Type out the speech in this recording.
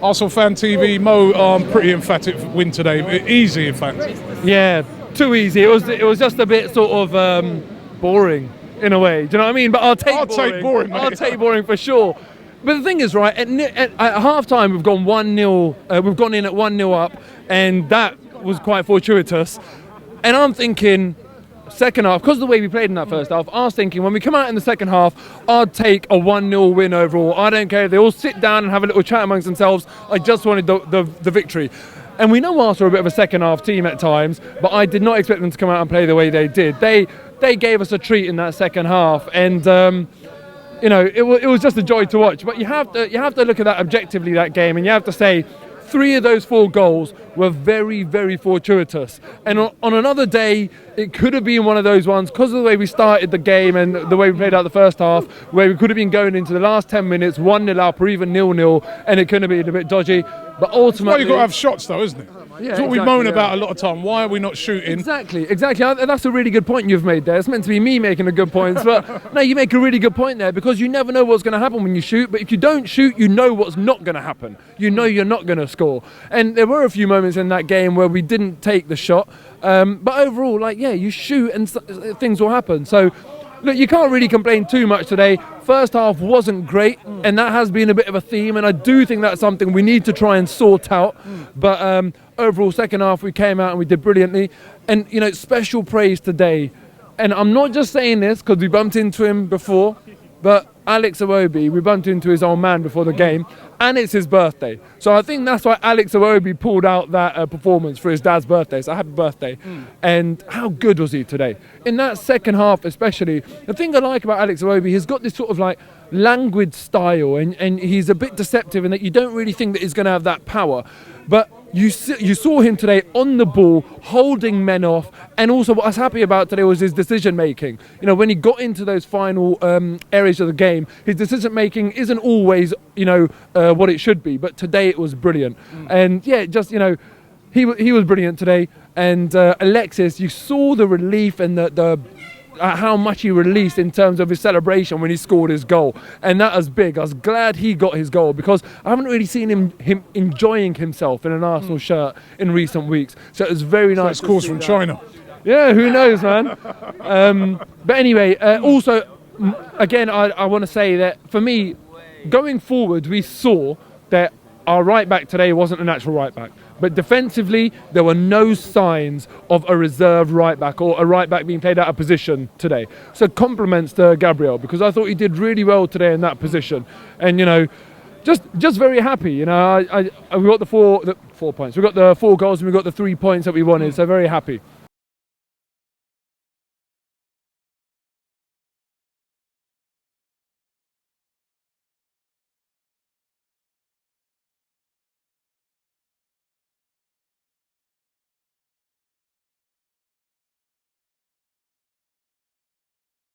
ArsenalFanTV, Mo, pretty emphatic win today. Easy, in fact. Yeah, too easy. It was just a bit sort of boring in a way. Do you know what I mean? But I'll take boring, mate. I'll take boring for sure. But the thing is, right, at half time we've gone 1-0. We've gone in at 1-0 up, and that was quite fortuitous. And I'm thinking, second half, because of the way we played in that first half, I was thinking when we come out in the second half, I'd take a 1-0 win overall. I don't care if they all sit down and have a little chat amongst themselves. I just wanted the victory. And we know Arsenal are a bit of a second half team at times, but I did not expect them to come out and play the way they did. They gave us a treat in that second half, and you know, it was just a joy to watch. But you have to look at that objectively, that game, and you have to say 3 of those 4 goals were very, very fortuitous. And on another day, it could have been one of those ones, because of the way we started the game and the way we played out the first half, where we could have been going into the last 10 minutes 1-0 up or even 0-0, and it could have been a bit dodgy. But ultimately, well, you've got to have shots, though, isn't it? Yeah, it's what we moan about a lot of time. Why are we not shooting? Exactly. That's a really good point you've made there. It's meant to be me making the good points, but no, you make a really good point there, because you never know what's going to happen when you shoot. But if you don't shoot, you know what's not going to happen. You know you're not going to score. And there were a few moments in that game where we didn't take the shot. But overall, like, yeah, you shoot and things will happen. So, look, you can't really complain too much today. First half wasn't great, and that has been a bit of a theme, and I do think that's something we need to try and sort out. But overall, second half, we came out and we did brilliantly. And, you know, special praise today. And I'm not just saying this because we bumped into him before, but Alex Iwobi, we bumped into his old man before the game, and it's his birthday. So I think that's why Alex Iwobi pulled out that performance for his dad's birthday. So happy birthday. And how good was he today? In that second half especially, the thing I like about Alex Iwobi, he's got this sort of like languid style, and he's a bit deceptive in that you don't really think that he's going to have that power. But you saw him today on the ball, holding men off, and also what I was happy about today was his decision making. You know, when he got into those final areas of the game, his decision making isn't always, you know, what it should be. But today it was brilliant, and yeah, just, you know, he was brilliant today. And Alexis, you saw the relief and the how much he released in terms of his celebration when he scored his goal, and that was big. I was glad he got his goal, because I haven't really seen him enjoying himself in an Arsenal shirt in recent weeks. So it was very nice. That's calls from China. Yeah, who knows, man. But anyway, also, again, I want to say that for me, going forward, we saw that our right back today wasn't a natural right back. But defensively, there were no signs of a reserve right back or a right back being played out of position today. So compliments to Gabriel, because I thought he did really well today in that position. And, you know, just very happy. You know, we got the 4 points. We got the 4 goals and we got the 3 points that we wanted. So very happy.